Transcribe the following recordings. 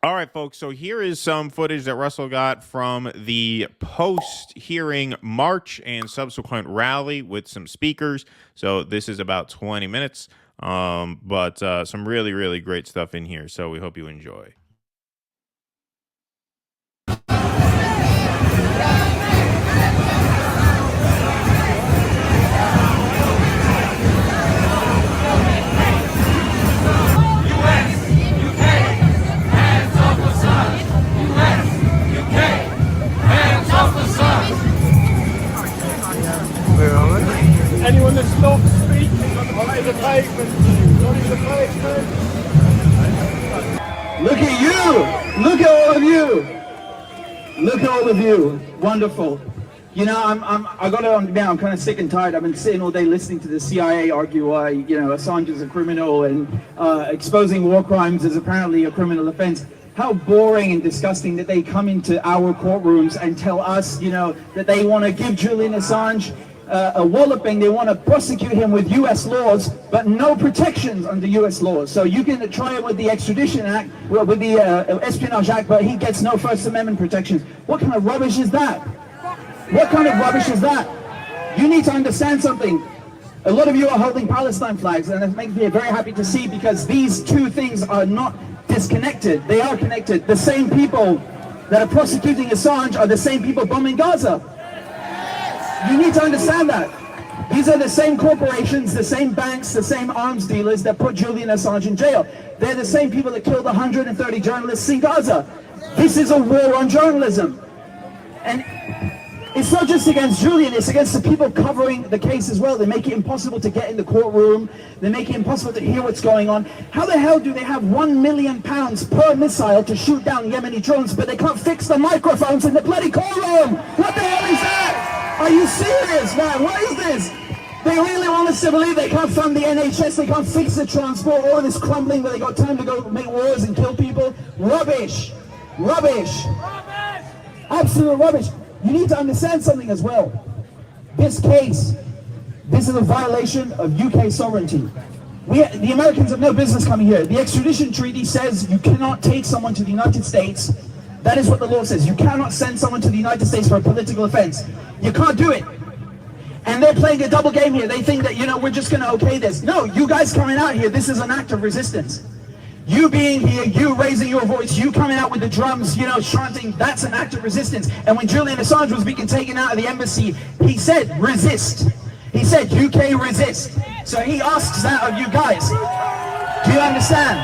All right, folks, so here is some footage that Russell got from the post-hearing march and subsequent rally with some speakers. So this is about 20 minutes, but some really, really great stuff in here. So we hope you enjoy. Anyone that's not speaking on the pavement, not in the pavement. Look at you! Look at all of you! Look at all of you! Wonderful. You know, I got it on now. I'm kind of sick and tired. I've been sitting all day listening to the CIA argue why, you know, Assange is a criminal and exposing war crimes is apparently a criminal offense. How boring and disgusting that they come into our courtrooms and tell us, you know, that they want to give Julian Assange a walloping. They want to prosecute him with U.S. laws, but no protections under U.S. laws. So you can try it with the Extradition Act, with the Espionage Act, but he gets no First Amendment protections. What kind of rubbish is that? What kind of rubbish is that? You need to understand something. A lot of you are holding Palestine flags, and it makes me very happy to see, because these two things are not disconnected. They are connected. The same people that are prosecuting Assange are the same people bombing Gaza. You need to understand that. These are the same corporations, the same banks, the same arms dealers that put Julian Assange in jail. They're the same people that killed 130 journalists in Gaza. This is a war on journalism. And it's not just against Julian, it's against the people covering the case as well. They make it impossible to get in the courtroom. They make it impossible to hear what's going on. How the hell do they have £1 million per missile to shoot down Yemeni drones, but they can't fix the microphones in the bloody courtroom? What the hell is that? Are you serious, man? What is this? They really want us to believe they can't fund the NHS, they can't fix the transport, all of this crumbling, but they got time to go make wars and kill people? Rubbish! Rubbish! Absolute rubbish! You need to understand something as well. This case, this is a violation of UK sovereignty. The Americans have no business coming here. The extradition treaty says you cannot take someone to the United States. That is what the law says. You cannot send someone to the United States for a political offense. You can't do it. And they're playing a double game here. They think that, you know, we're just going to okay this. No, you guys coming out here, this is an act of resistance. You being here, you raising your voice, you coming out with the drums, you know, chanting, that's an act of resistance. And when Julian Assange was being taken out of the embassy, he said, resist. He said, UK resist. So he asks that of you guys. Do you understand?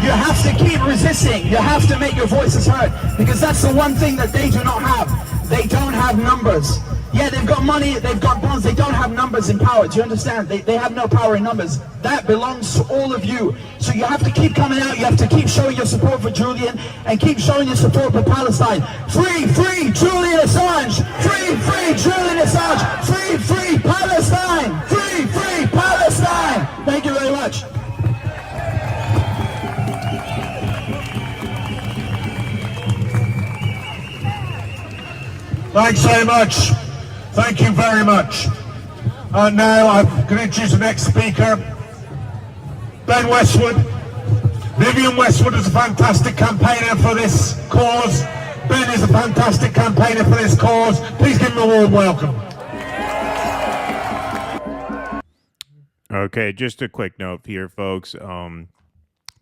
You have to keep resisting. You have to make your voices heard, because that's the one thing that they do not have. They don't have numbers. Yeah, they've got money, they've got bonds, they don't have numbers in power. Do you understand? They have no power in numbers. That belongs to all of you. So you have to keep coming out, you have to keep showing your support for Julian, and keep showing your support for Palestine. Free, free Julian Assange! Free, free Julian Assange! Free, free Palestine! Free, free Palestine! Thank you very much. Thanks so much. Thank you very much. Now I'm going to introduce the next speaker, Ben Westwood. Vivian Westwood is a fantastic campaigner for this cause. Ben is a fantastic campaigner for this cause. Please give him a warm welcome. Okay, just a quick note here, folks.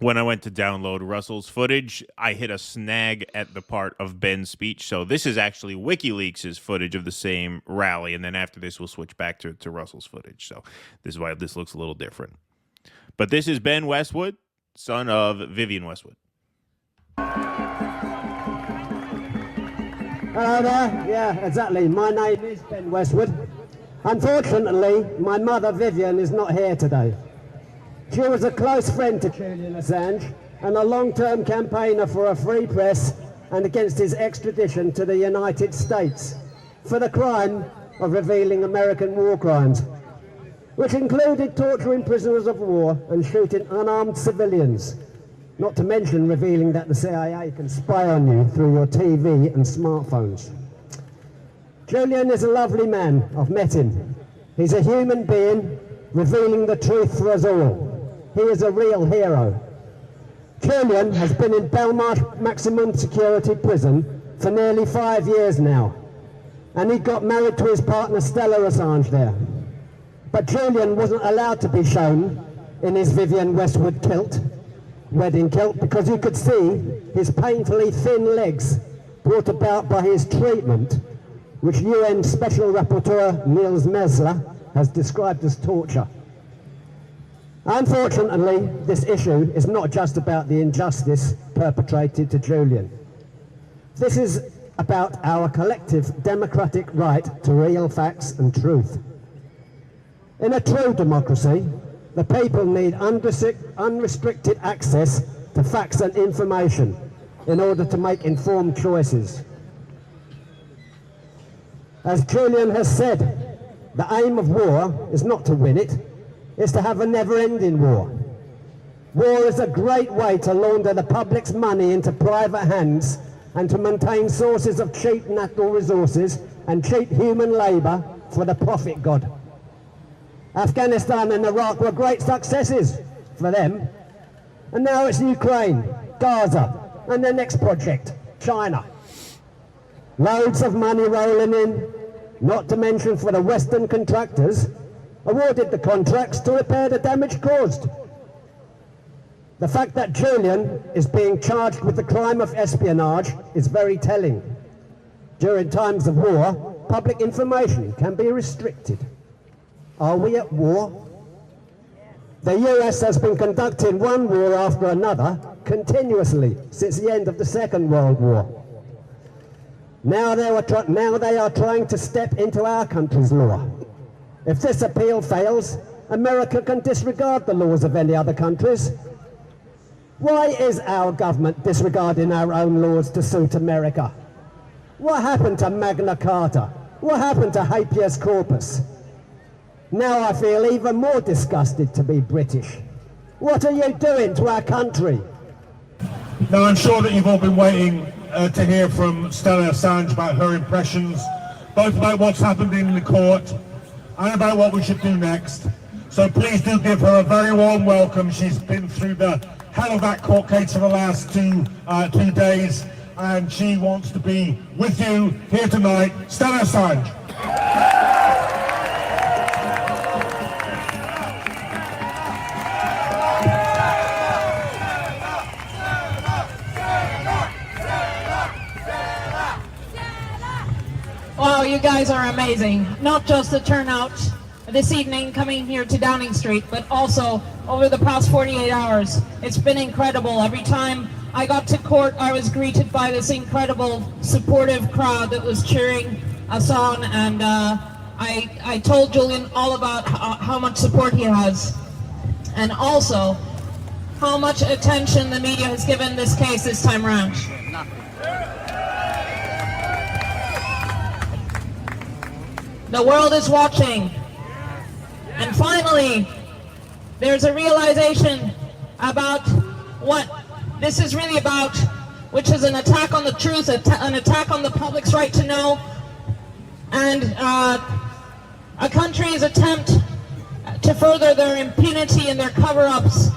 When I went to download Russell's footage, I hit a snag at the part of Ben's speech. So this is actually WikiLeaks' footage of the same rally. And then after this, we'll switch back to Russell's footage. So this is why this looks a little different. But this is Ben Westwood, son of Vivian Westwood. Hello there. Yeah, exactly. My name is Ben Westwood. Unfortunately, my mother, Vivian, is not here today. She was a close friend to Julian Assange and a long-term campaigner for a free press and against his extradition to the United States for the crime of revealing American war crimes, which included torturing prisoners of war and shooting unarmed civilians, not to mention revealing that the CIA can spy on you through your TV and smartphones. Julian is a lovely man. I've met him. He's a human being revealing the truth for us all. He is a real hero. Julian has been in Belmarsh maximum security prison for nearly 5 years now, and he got married to his partner Stella Assange there. But Julian wasn't allowed to be shown in his Vivienne Westwood kilt, wedding kilt, because you could see his painfully thin legs brought about by his treatment, which UN Special Rapporteur Niels Mesler has described as torture. Unfortunately, this issue is not just about the injustice perpetrated to Julian. This is about our collective democratic right to real facts and truth. In a true democracy, the people need unrestricted access to facts and information in order to make informed choices. As Julian has said, the aim of war is not to win it, it's to have a never-ending war. War is a great way to launder the public's money into private hands and to maintain sources of cheap natural resources and cheap human labour for the profit god. Afghanistan and Iraq were great successes for them, and now it's Ukraine, Gaza, and their next project, China. Loads of money rolling in, not to mention for the Western contractors awarded the contracts to repair the damage caused. The fact that Julian is being charged with the crime of espionage is very telling. During times of war, public information can be restricted. Are we at war? The US has been conducting one war after another continuously since the end of the Second World War. Now they are trying to step into our country's law. If this appeal fails, America can disregard the laws of any other countries. Why is our government disregarding our own laws to suit America? What happened to Magna Carta? What happened to habeas corpus? Now I feel even more disgusted to be British. What are you doing to our country? Now, I'm sure that you've all been waiting to hear from Stella Assange about her impressions, both about what's happened in the court and about what we should do next. So please do give her a very warm welcome. She's been through the hell of that court case for the last two days, and she wants to be with you here tonight. Stella Assange. Wow, you guys are amazing. Not just the turnout this evening coming here to Downing Street, but also over the past 48 hours. It's been incredible. Every time I got to court, I was greeted by this incredible supportive crowd that was cheering us on, and I told Julian all about how much support he has, and also how much attention the media has given this case this time around. The world is watching. And finally, there's a realization about what this is really about, which is an attack on the truth, an attack on the public's right to know, and a country's attempt to further their impunity and their cover-ups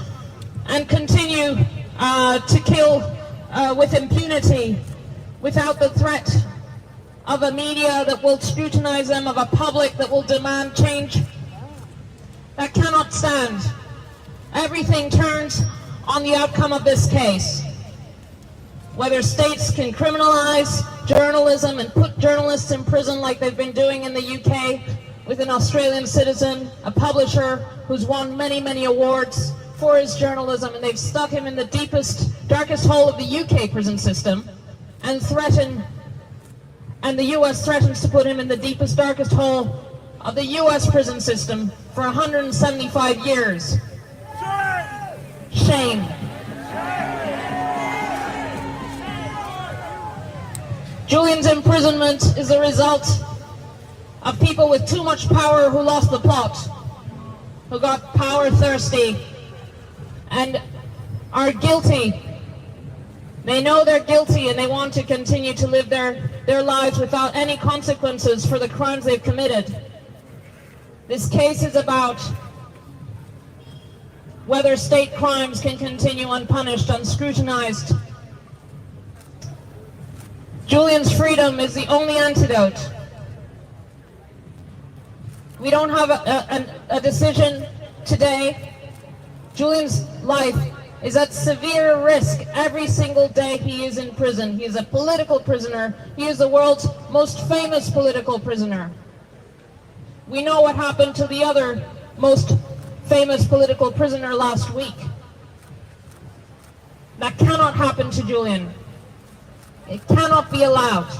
and continue to kill with impunity without the threat of a media that will scrutinize them, of a public that will demand change. That cannot stand. Everything turns on the outcome of this case. Whether states can criminalize journalism and put journalists in prison like they've been doing in the UK with an Australian citizen, a publisher who's won many, many awards for his journalism, and they've stuck him in the deepest, darkest hole of the UK prison system, and the US threatens to put him in the deepest, darkest hole of the US prison system for 175 years. Shame. Julian's imprisonment is a result of people with too much power who lost the plot, who got power thirsty and are guilty. They know they're guilty and they want to continue to live their lives without any consequences for the crimes they've committed. This case is about whether state crimes can continue unpunished, unscrutinized. Julian's freedom is the only antidote. We don't have a decision today. Julian's life is at severe risk every single day he is in prison. He is a political prisoner. He is the world's most famous political prisoner. We know what happened to the other most famous political prisoner last week. That cannot happen to Julian. It cannot be allowed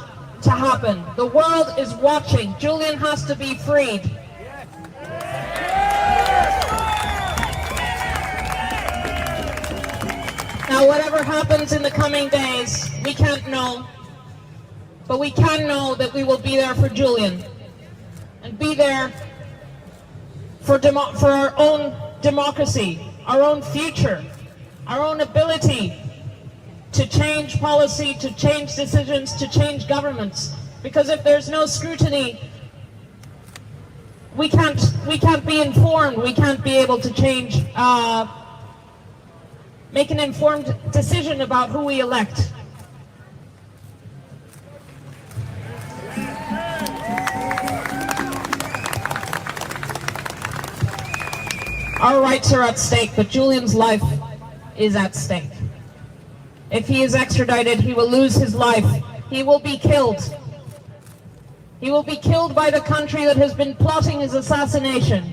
to happen. The world is watching. Julian has to be freed. Now, whatever happens in the coming days, we can't know. But we can know that we will be there for Julian. And be there for our own democracy, our own future, our own ability to change policy, to change decisions, to change governments. Because if there's no scrutiny, we can't be informed. We can't be able to change, make an informed decision about who we elect. Our rights are at stake, but Julian's life is at stake. If he is extradited, he will lose his life. He will be killed. He will be killed by the country that has been plotting his assassination.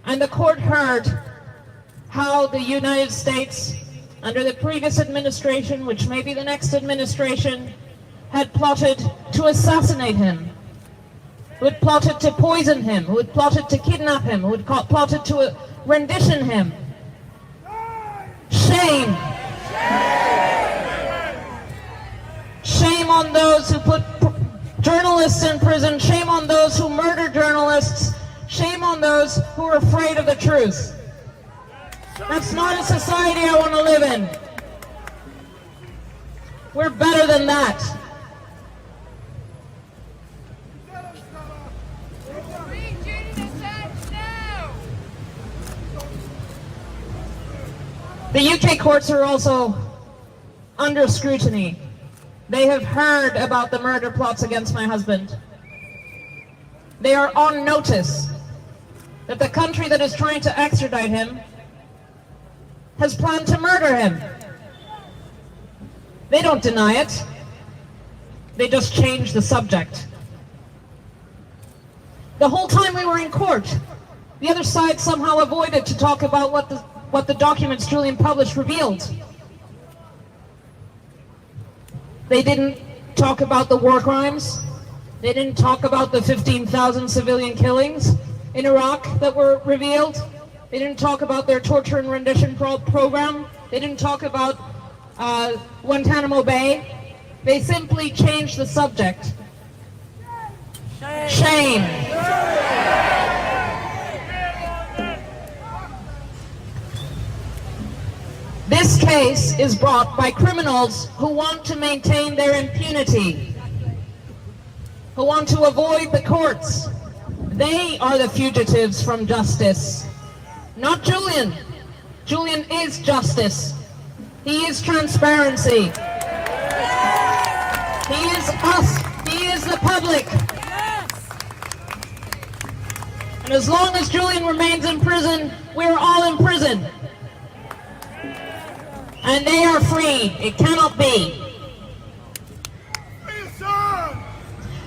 And the court heard how the United States, under the previous administration, which may be the next administration, had plotted to assassinate him, who had plotted to poison him, who had plotted to kidnap him, who had plotted to rendition him. Shame. Shame on those who put journalists in prison. Shame on those who murder journalists. Shame on those who are afraid of the truth. That's not a society I want to live in. We're better than that. The UK courts are also under scrutiny. They have heard about the murder plots against my husband. They are on notice that the country that is trying to extradite him has planned to murder him. They don't deny it. They just change the subject. The whole time we were in court, the other side somehow avoided to talk about what the documents Julian published revealed. They didn't talk about the war crimes. They didn't talk about the 15,000 civilian killings in Iraq that were revealed. They didn't talk about their torture and rendition program. They didn't talk about Guantanamo Bay. They simply changed the subject. Shame. This case is brought by criminals who want to maintain their impunity, who want to avoid the courts. They are the fugitives from justice, not Julian. Julian is justice. He is transparency. He is us. He is the public. And as long as Julian remains in prison, we're all in prison. And they are free. It cannot be. Free Assange!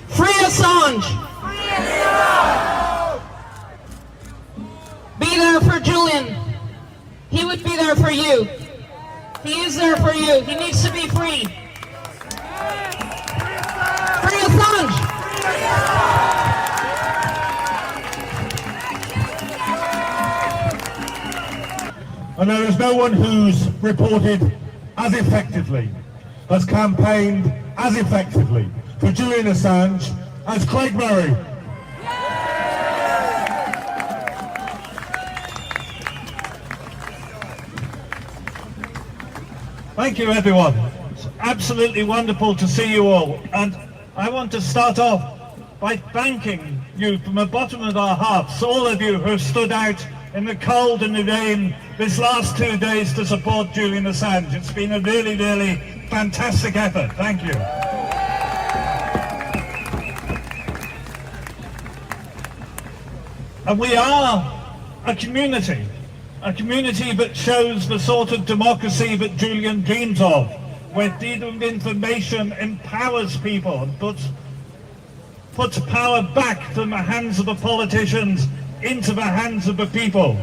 Free Assange! Free Assange! Be there for Julian. He would be there for you. He is there for you. He needs to be free. Free Assange! And there is no one who's reported as effectively, has campaigned as effectively for Julian Assange as Craig Murray. Thank you, everyone. It's absolutely wonderful to see you all. And I want to start off by thanking you from the bottom of our hearts, all of you who have stood out in the cold and the rain this last 2 days to support Julian Assange. It's been a really, really fantastic effort. Thank you. And we are a community that shows the sort of democracy that Julian dreams of, where freedom of information empowers people and puts power back from the hands of the politicians into the hands of the people.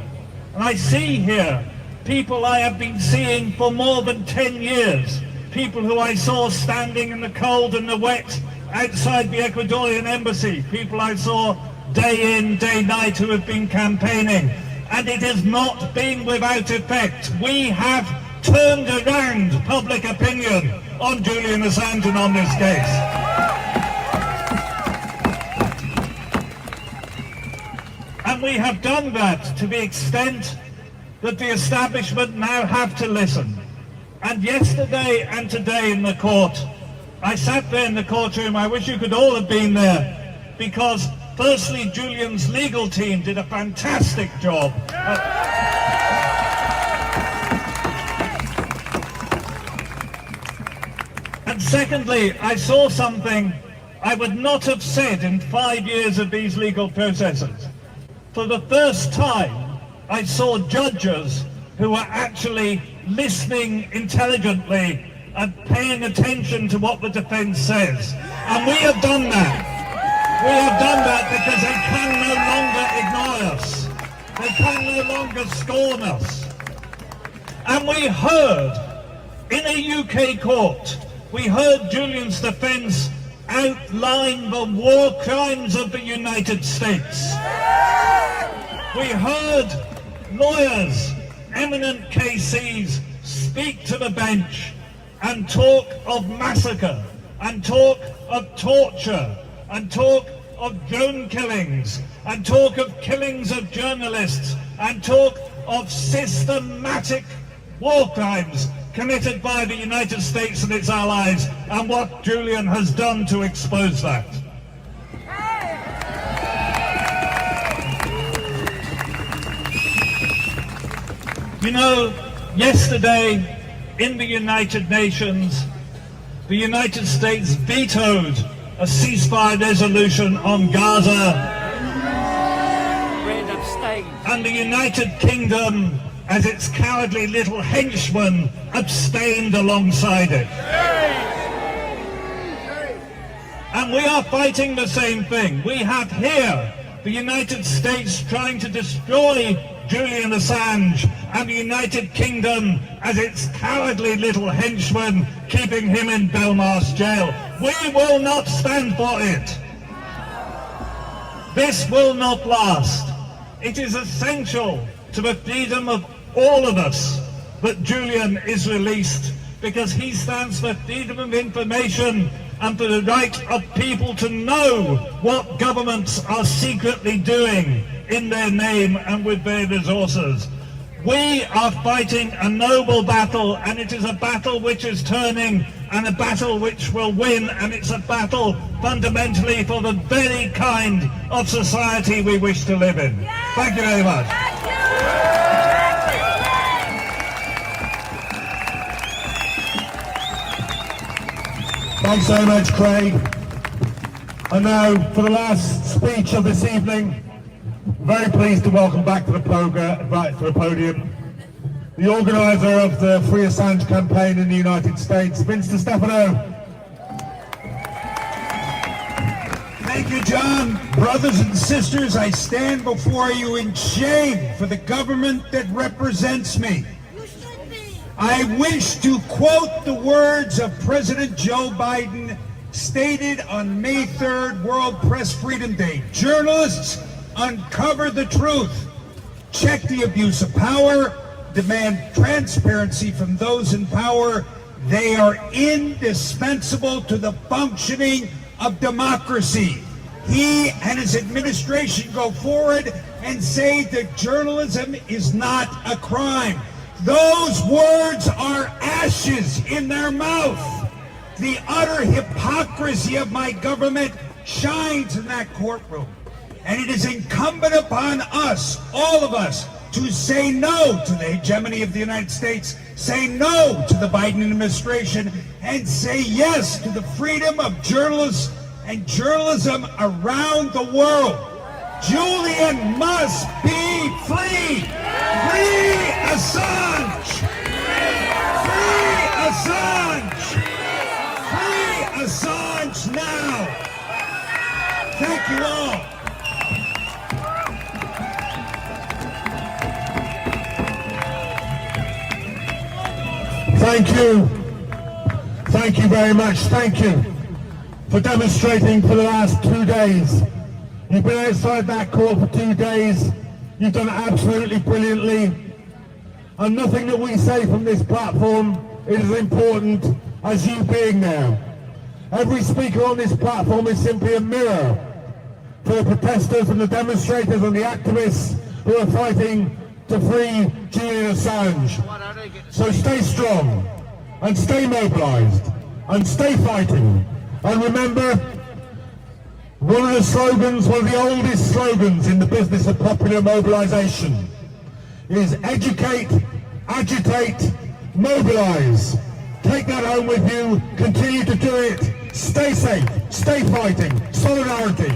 And I see here people I have been seeing for more than 10 years, people who I saw standing in the cold and the wet outside the Ecuadorian embassy, people I saw day in, day night who have been campaigning. And it has not been without effect. We have turned around public opinion on Julian Assange and on this case. And we have done that to the extent that the establishment now have to listen. And yesterday and today in the court, I sat there in the courtroom, I wish you could all have been there, because firstly, Julian's legal team did a fantastic job. And secondly, I saw something I would not have said in 5 years of these legal processes. For the first time, I saw judges who were actually listening intelligently and paying attention to what the defense says. And we have done that. We have done that because they can no longer ignore us. They can no longer scorn us. And we heard, in a UK court, we heard Julian's defense outline the war crimes of the United States. We heard lawyers, eminent KCs, speak to the bench and talk of massacre, and talk of torture, and talk of drone killings, and talk of killings of journalists, and talk of systematic war crimes committed by the United States and its allies, and what Julian has done to expose that. You know, yesterday in the United Nations, the United States vetoed a ceasefire resolution on Gaza, and the United Kingdom, as its cowardly little henchman, abstained alongside it. And we are fighting the same thing. We have here the United States trying to destroy Julian Assange, and the United Kingdom as its cowardly little henchman, keeping him in Belmarsh jail. We will not stand for it. This will not last. It is essential to the freedom of all of us that Julian is released, because he stands for freedom of information and for the right of people to know what governments are secretly doing in their name and with their resources. We are fighting a noble battle, and it is a battle which is turning, and a battle which will win, and it's a battle fundamentally for the very kind of society we wish to live in. Thank you very much. Thanks so much, Craig. And now, for the last speech of this evening, very pleased to welcome back to the podium the organiser of the Free Assange campaign in the United States, Vince DiStefano. Thank you, John. Brothers and sisters, I stand before you in shame for the government that represents me. I wish to quote the words of President Joe Biden stated on May 3rd, World Press Freedom Day. Journalists, uncover the truth. Check the abuse of power. Demand transparency from those in power. They are indispensable to the functioning of democracy. He and his administration go forward and say that journalism is not a crime. Those words are ashes in their mouth. The utter hypocrisy of my government shines in that courtroom. And it is incumbent upon us, all of us, to say no to the hegemony of the United States, say no to the Biden administration, and say yes to the freedom of journalists and journalism around the world. Julian must be free! Free Assange! Free Assange! Free Assange now! Thank you all. Thank you. Thank you very much. Thank you for demonstrating for the last 2 days. You've been outside that court for 2 days. You've done absolutely brilliantly. And nothing that we say from this platform is as important as you being there. Every speaker on this platform is simply a mirror for the protesters and the demonstrators and the activists who are fighting to free Julian Assange. So stay strong and stay mobilized and stay fighting. And remember, one of the slogans, one of the oldest slogans in the business of popular mobilization is educate, agitate, mobilize. Take that home with you, continue to do it, stay safe, stay fighting, solidarity.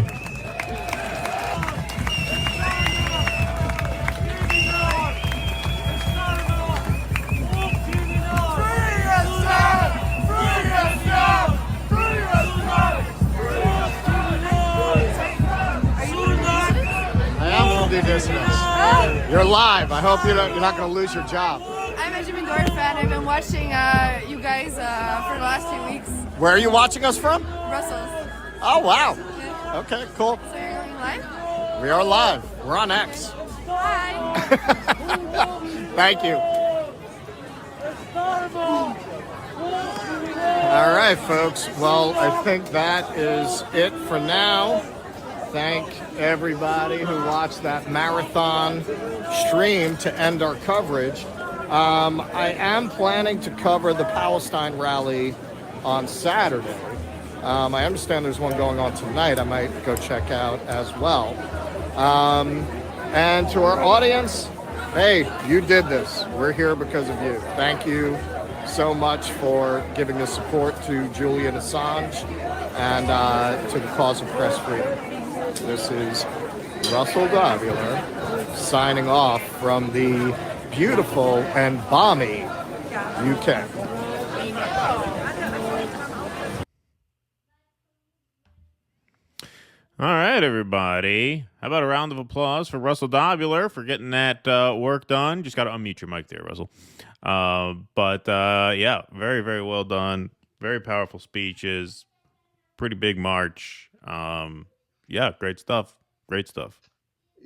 DueDissidence. You're live. I hope you're not going to lose your job. I'm a Jimmy Dore fan. I've been watching you guys for the last few weeks. Where are you watching us from? Brussels. Oh, wow. Yeah. Okay, cool. So you're going live? We are live. We're on X. Hi. Thank you. All right, folks. Well, I think that is it for now. Thank everybody who watched that marathon stream to end our coverage. I am planning to cover the Palestine rally on Saturday. I understand there's one going on tonight. I might go check out as well. And to our audience, hey, you did this. We're here because of you. Thank you so much for giving the support to Julian Assange and to the cause of press freedom. This is Russell Davila signing off from the beautiful and balmy UK. All right, everybody. How about a round of applause for Russell Davila for getting that work done? Just got to unmute your mic there, Russell. Yeah, very, very well done. Very powerful speeches. Pretty big march. Yeah, great stuff. Great stuff.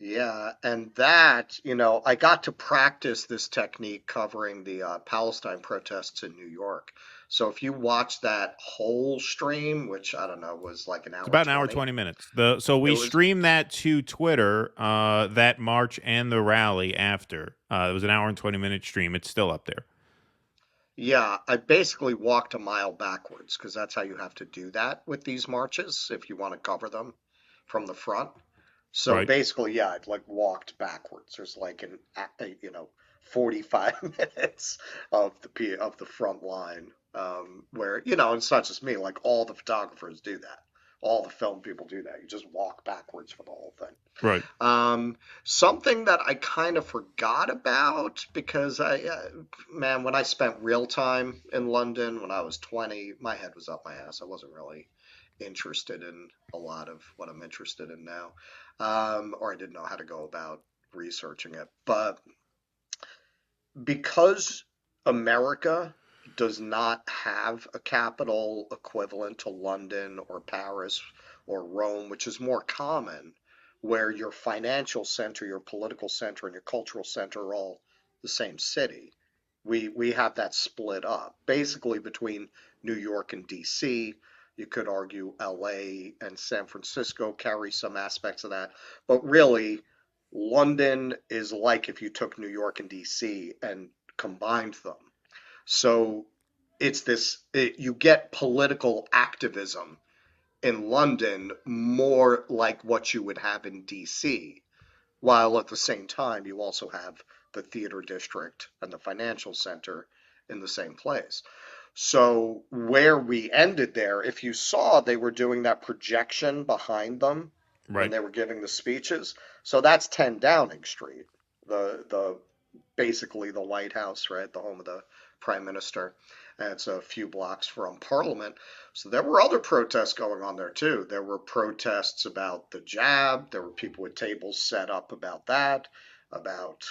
Yeah, and that, I got to practice this technique covering the Palestine protests in New York. So if you watch that whole stream, which I don't know, was like an hour. It's about an hour, 20 minutes. So we streamed that to Twitter, that march and the rally after. It was an hour and 20-minute stream. It's still up there. Yeah, I basically walked a mile backwards because that's how you have to do that with these marches if you want to cover them from the front. So Right. basically, yeah, I'd like walked backwards. There's like 45 minutes of the front line where, it's not just me, like all the photographers do that. All the film people do that. You just walk backwards for the whole thing. Right. Something that I kind of forgot about because when I spent real time in London when I was 20, my head was up my ass. I wasn't really interested in a lot of what I'm interested in now, or I didn't know how to go about researching it. But because America does not have a capital equivalent to London or Paris or Rome, which is more common, where your financial center, your political center, and your cultural center are all the same city, we have that split up, basically between New York and D.C., You could argue LA and San Francisco carry some aspects of that. But really, London is like if you took New York and DC and combined them. So it's you get political activism in London more like what you would have in DC while at the same time you also have the theater district and the financial center in the same place. So where we ended there, if you saw, they were doing that projection behind them when Right. they were giving the speeches. So that's 10 Downing Street, the basically the White House, right, the home of the Prime Minister. And it's a few blocks from Parliament. So there were other protests going on there too. There were protests about the jab. There were people with tables set up about that, about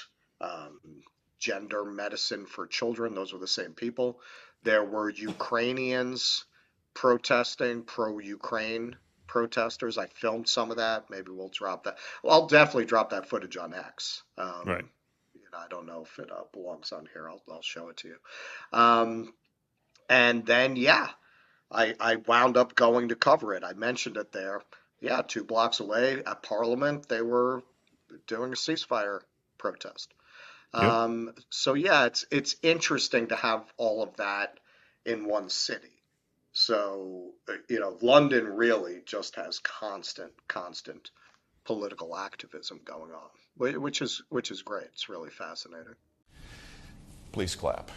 gender medicine for children. Those were the same people. There were Ukrainians protesting, pro-Ukraine protesters. I filmed some of that. Maybe we'll drop that. Well, I'll definitely drop that footage on X. Right. I don't know if it belongs on here. I'll show it to you. And then, yeah, I wound up going to cover it. I mentioned it there. Yeah, 2 blocks away at Parliament, they were doing a ceasefire protest. Yep. So yeah, it's interesting to have all of that in one city. So, London really just has constant political activism going on, which is great. It's really fascinating. Please clap.